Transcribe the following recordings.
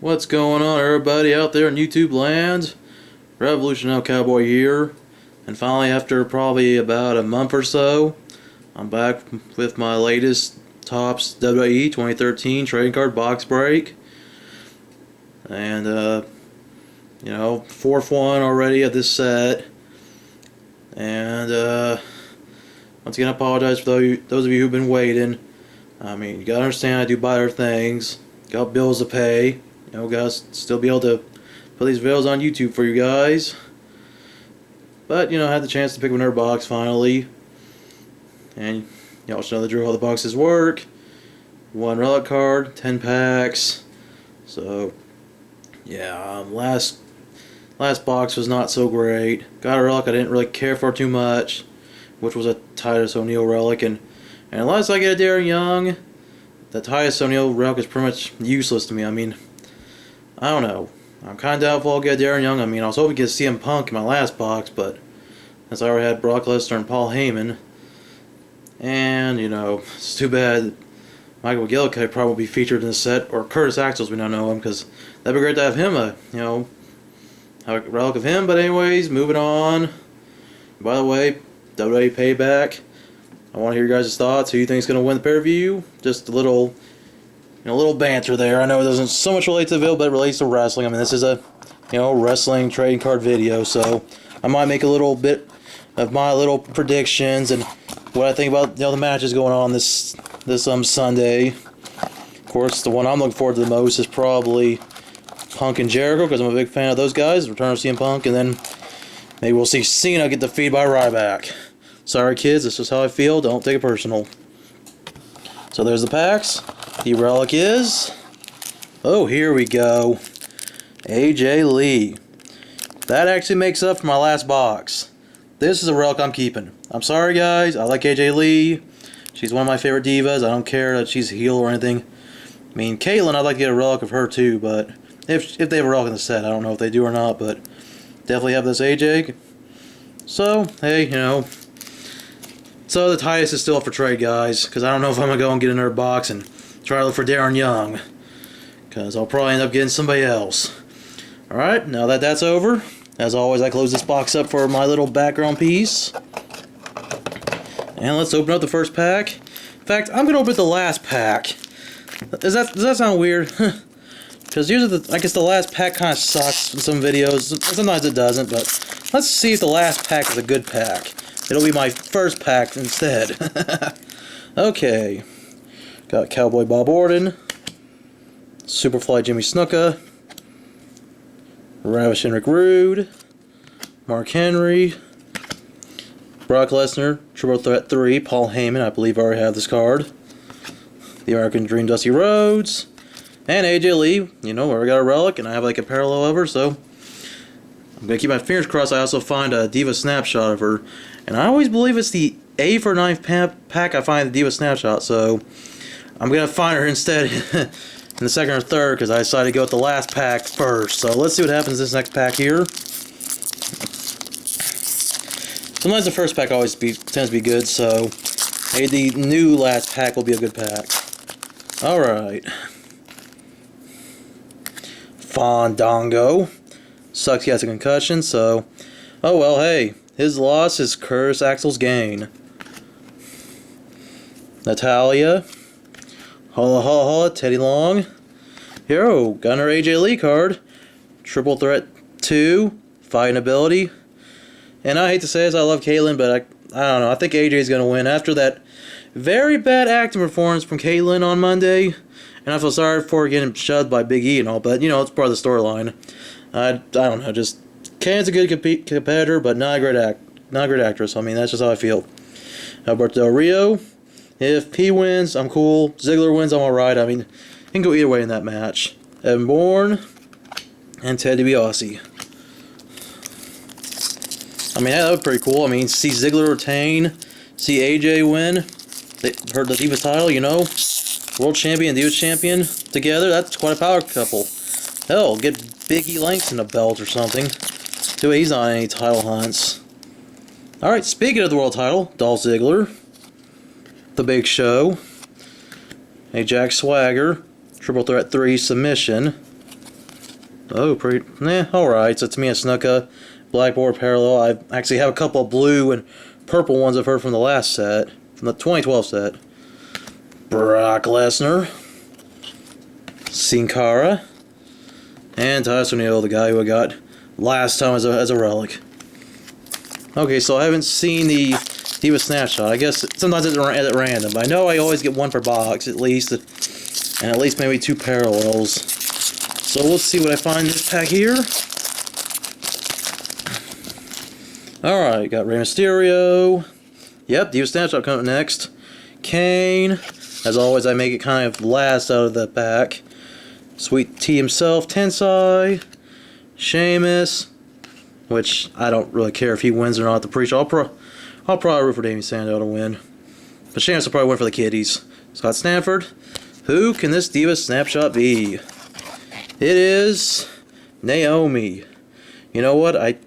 What's going on, everybody out there in YouTube land? Revolution Cowboy here, and finally, after probably about a month or so, I'm back with my latest Topps WWE 2013 trading card box break, and fourth one already of this set. And once again, I apologize for those of you who've been waiting. I mean, you gotta understand, I do buy other things, got bills to pay. Gotta still be able to put these videos on YouTube for you guys. But, I had the chance to pick up another box finally. And, y'all should know the drill, how the boxes work. One relic card, 10 packs. So, yeah, last box was not so great. Got a relic I didn't really care for too much, which was a Titus O'Neil relic. And unless I get a Darren Young, the Titus O'Neil relic is pretty much useless to me. I mean, I don't know. I'm kind of doubtful I'll get Darren Young. I mean, I was hoping to get CM Punk in my last box, but since I already had Brock Lesnar and Paul Heyman, and, it's too bad Michael McGill could probably be featured in the set, or Curtis Axel, we now know him, because that'd be great to have him, have a relic of him. But anyways, moving on. By the way, WWE Payback. I want to hear your guys' thoughts. Who you think is going to win the pay-per-view? Just a little banter there. I know it doesn't so much relate to the video, but it relates to wrestling. I mean, this is a, wrestling trading card video, so I might make a little bit of my little predictions and what I think about, the matches going on this Sunday. Of course, the one I'm looking forward to the most is probably Punk and Jericho, because I'm a big fan of those guys. Return of CM Punk, and then maybe we'll see Cena get defeated by Ryback. Sorry, kids, this is how I feel. Don't take it personal. So there's the packs. The relic is... oh, here we go. AJ Lee. That actually makes up for my last box. This is a relic I'm keeping. I'm sorry, guys. I like AJ Lee. She's one of my favorite divas. I don't care that she's a heel or anything. I mean, Caitlyn, I'd like to get a relic of her too, but if they have a relic in the set, I don't know if they do or not, but definitely have this AJ. So, hey, So the Titus is still up for trade, guys, because I don't know if I'm going to go and get another box and try to look for Darren Young, because I'll probably end up getting somebody else. Alright, now that that's over, as always, I close this box up for my little background piece. And let's open up the first pack. In fact, I'm going to open the last pack. Does that sound weird? Because usually, I guess the last pack kind of sucks in some videos. Sometimes it doesn't, but let's see if the last pack is a good pack. It'll be my first pack instead. Okay. Got Cowboy Bob Orton, Superfly Jimmy Snuka, Ravishing Rick Rude, Mark Henry, Brock Lesnar, Triple Threat 3, Paul Heyman, I believe I already have this card, The American Dream, Dusty Rhodes, and AJ Lee. I already got a relic, and I have like a parallel of her, so I'm going to keep my fingers crossed I also find a Diva Snapshot of her. And I always believe it's the 8th or 9th pack I find the Diva Snapshot, so I'm going to find her instead in the second or third, because I decided to go with the last pack first. So let's see what happens in this next pack here. Sometimes the first pack always tends to be good, so maybe the new last pack will be a good pack. Alright. Fandango. Sucks he has a concussion, so... oh well, hey. His loss is Curtis Axel's gain. Natalia. Holla Holla Holla, Teddy Long. Hero, got another AJ Lee card. Triple Threat 2, Fighting Ability. And I hate to say this, I love Caitlyn, but I don't know. I think AJ's going to win after that very bad acting performance from Caitlyn on Monday. And I feel sorry for getting shoved by Big E and all, but, it's part of the storyline. I don't know, just... Kane's a good competitor, but not a great actress. I mean, that's just how I feel. Alberto Del Rio. If he wins, I'm cool. Ziggler wins, I'm alright. I mean, it can go either way in that match. Evan Bourne and Ted DiBiase. I mean, that would be pretty cool. I mean, see Ziggler retain, see AJ win. They heard the Divas title, World Champion and Divas Champion together. That's quite a power couple. Hell, get Big E Langston a belt or something. Too bad he's not on any title hunts. Alright, speaking of the world title, Dolph Ziggler, The Big Show, a Jack Swagger, Triple Threat 3 submission, Oh, pretty, alright. So it's me and Snuka. Blackboard parallel. I actually have a couple of blue and purple ones I've heard from the last set. From the 2012 set. Brock Lesnar. Sin Cara. And Tyson O'Neil, the guy who I got last time as a relic. Okay, so I haven't seen the Diva Snapshot. I guess sometimes it's at random, but I know I always get one per box at least, and at least maybe 2 parallels. So let's see what I find in this pack here. Alright, got Rey Mysterio. Yep, Diva Snapshot coming next. Kane. As always, I make it kind of last out of the pack. Sweet T himself, Tensai. Sheamus. Which, I don't really care if he wins or not at the pre-show. I'll probably root for Damien Sandow to win. But Sheamus will probably win for the kiddies. Scott Stanford. Who can this Diva Snapshot be? It is Naomi. You know what? I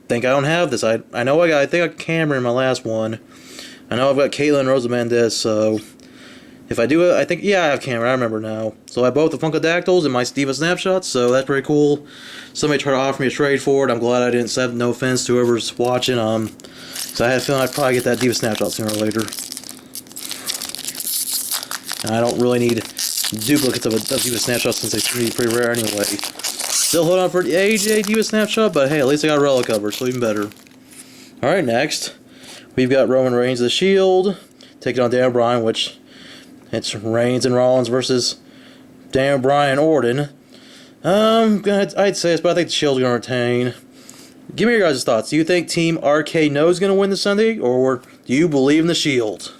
think I don't have this. I know I think I got Cameron in my last one. I know I've got Caitlyn and Rosa Mendez, so if I do it, I think, yeah, I have Cameron, I remember now. So I have both the Funkadactyls and my Diva Snapshots, so that's pretty cool. Somebody tried to offer me a trade for it. I'm glad I didn't accept, no offense to whoever's watching. So I had a feeling I'd probably get that Diva Snapshot sooner or later. And I don't really need duplicates of Diva Snapshot since they seem to be pretty rare anyway. Still holding on for the AJ Diva Snapshot, but hey, at least I got a relic cover, so even better. Alright, next. We've got Roman Reigns of the Shield, taking on Daniel Bryan, which it's Reigns and Rollins versus Daniel Bryan and Orton. I'd say this, but I think the Shield's going to retain. Give me your guys' thoughts. Do you think Team RK-No is going to win this Sunday, or do you believe in the Shield?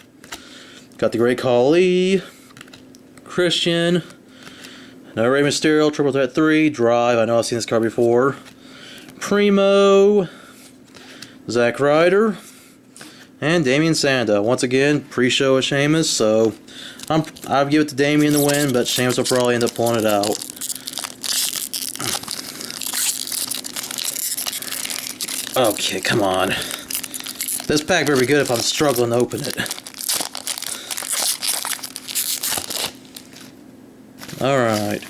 Got the Great Khali, Christian, another Rey Mysterio, Triple Threat 3, Drive. I know I've seen this card before. Primo, Zack Ryder, and Damien Sandow. Once again, pre-show with Sheamus, so I'll give it to Damien to win, but Sheamus will probably end up pulling it out. Okay, come on. This pack better be good if I'm struggling to open it. Alright.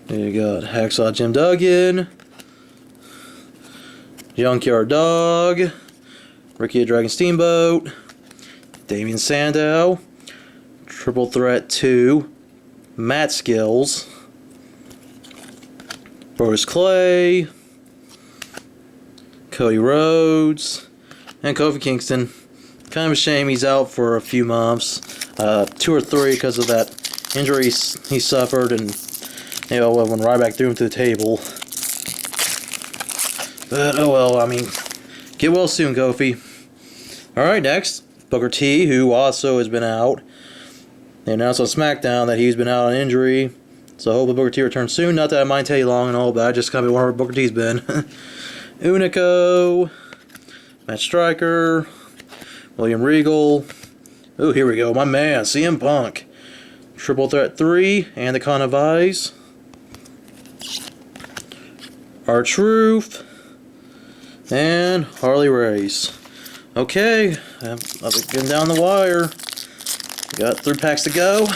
There you go. Hacksaw Jim Duggan. Junkyard Dog. Ricky the Dragon Steamboat. Damien Sandow. Triple Threat 2. Matt Skills. Brodus Clay. Cody Rhodes. And Kofi Kingston. Kind of a shame he's out for a few months. 2 or 3 because of that injury he suffered, and you know, when Ryback threw him to the table. But oh well, I mean, get well soon, Kofi. Alright, next, Booker T, who also has been out. They announced on SmackDown that he's been out on injury, so I hope Booker T returns soon. Not that I mind take long and all, but I just kind of wonder where Booker T's been. Unico, Matt Striker, William Regal. Oh, here we go, my man, CM Punk. Triple Threat 3, and the Con of Eyes. R-Truth. And Harley Race. Okay, I'm getting down the wire. Got 3 packs to go.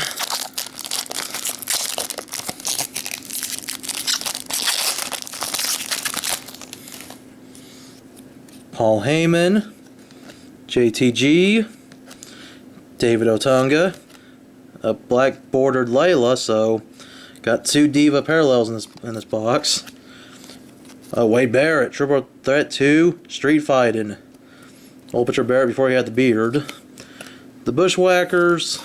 Paul Heyman. JTG. David Otunga. A black bordered Layla, so got 2 Diva parallels in this box. Wade Barrett, Triple Threat 2, Street Fighting. Old picture Barrett before he had the beard. The Bushwhackers,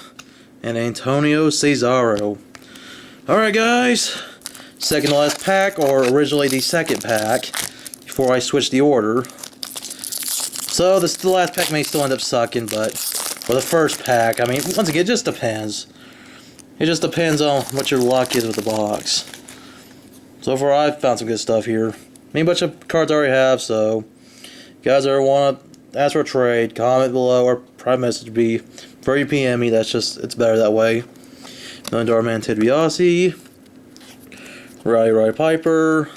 and Antonio Cesaro. Alright guys, second to last pack, or originally the second pack, before I switched the order. So the last pack may still end up sucking, but for the first pack, I mean, once again, it just depends. It just depends on what your luck is with the box. So far, I've found some good stuff here. I mean, a bunch of cards I already have, so if you guys ever want to ask for a trade, comment below or private message me. Before you PM me, it's better that way. $1 Man Ted DiBiase, Roddy Piper,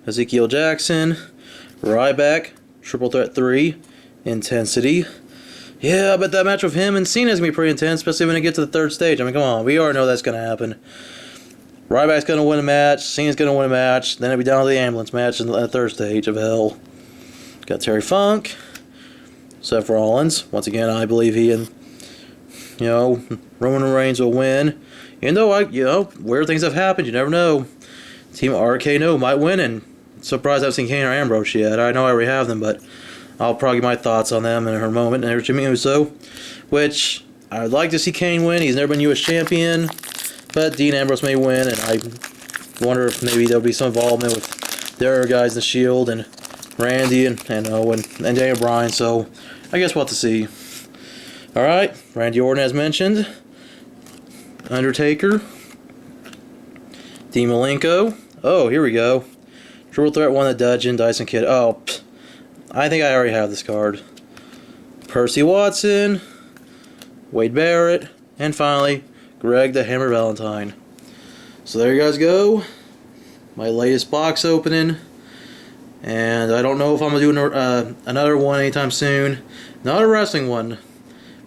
Ezekiel Jackson, Ryback, Triple Threat 3, Intensity. Yeah, I bet that match with him and Cena is going to be pretty intense, especially when it gets to the 3rd stage. I mean, come on, we already know that's going to happen. Ryback's going to win a match. Cena's going to win a match. Then it'll be down to the ambulance match in the third stage of hell. Got Terry Funk, Seth Rollins. Once again, I believe he and Roman Reigns will win. Even though weird things have happened, you never know. Team RKO might win, and surprised I haven't seen Kane or Ambrose yet. I know I already have them, but I'll probably get my thoughts on them in her moment. And there's Jimmy Uso, which I'd like to see Kane win. He's never been U.S. champion, but Dean Ambrose may win, and I wonder if maybe there'll be some involvement with their other guys in the Shield and Randy and Daniel Bryan. So I guess we'll have to see. All right, Randy Orton as mentioned, Undertaker, Dean Malenko. Oh, here we go. Triple Threat won the Dungeon, Dyson Kidd. Oh, I think I already have this card. Percy Watson, Wade Barrett, and finally, Greg the Hammer Valentine. So there you guys go. My latest box opening. And I don't know if I'm going to do another one anytime soon. Not a wrestling one.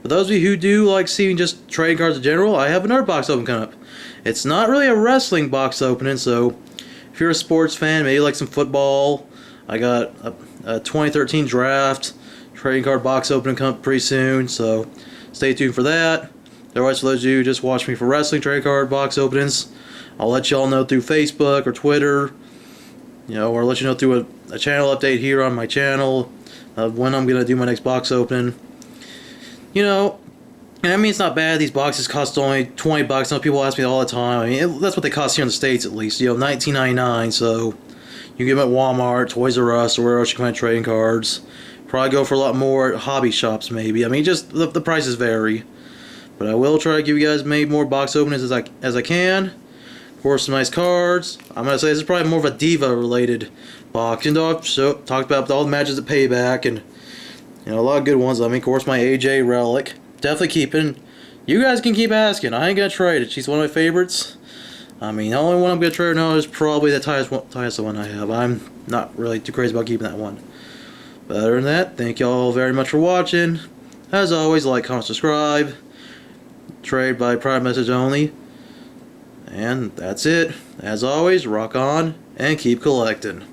For those of you who do like seeing just trading cards in general, I have another box open coming up. It's not really a wrestling box opening, so if you're a sports fan, maybe like some football, I got a 2013 draft trading card box opening coming up pretty soon, so stay tuned for that. Otherwise, for those of you who just watch me for wrestling trading card box openings, I'll let you all know through Facebook or Twitter, or let you know through a channel update here on my channel of when I'm going to do my next box opening. And I mean, it's not bad. These boxes cost only $20. Some people ask me all the time. I mean, that's what they cost here in the States, at least. $19.99. So you can get them at Walmart, Toys R Us, or where else you can find trading cards. Probably go for a lot more at hobby shops, maybe. I mean, just the prices vary. But I will try to give you guys maybe more box openings as I can. Of course, some nice cards. I'm gonna say this is probably more of a Diva-related box. Even though I've talked about all the matches at Payback and a lot of good ones. I mean, of course, my AJ Relic. Definitely keeping. You guys can keep asking. I ain't gonna trade it. She's one of my favorites. I mean, the only one I'm gonna trade now is probably the highest one I have. I'm not really too crazy about keeping that one. But other than that, thank y'all very much for watching. As always, like, comment, subscribe. Trade by private message only. And that's it. As always, rock on and keep collecting.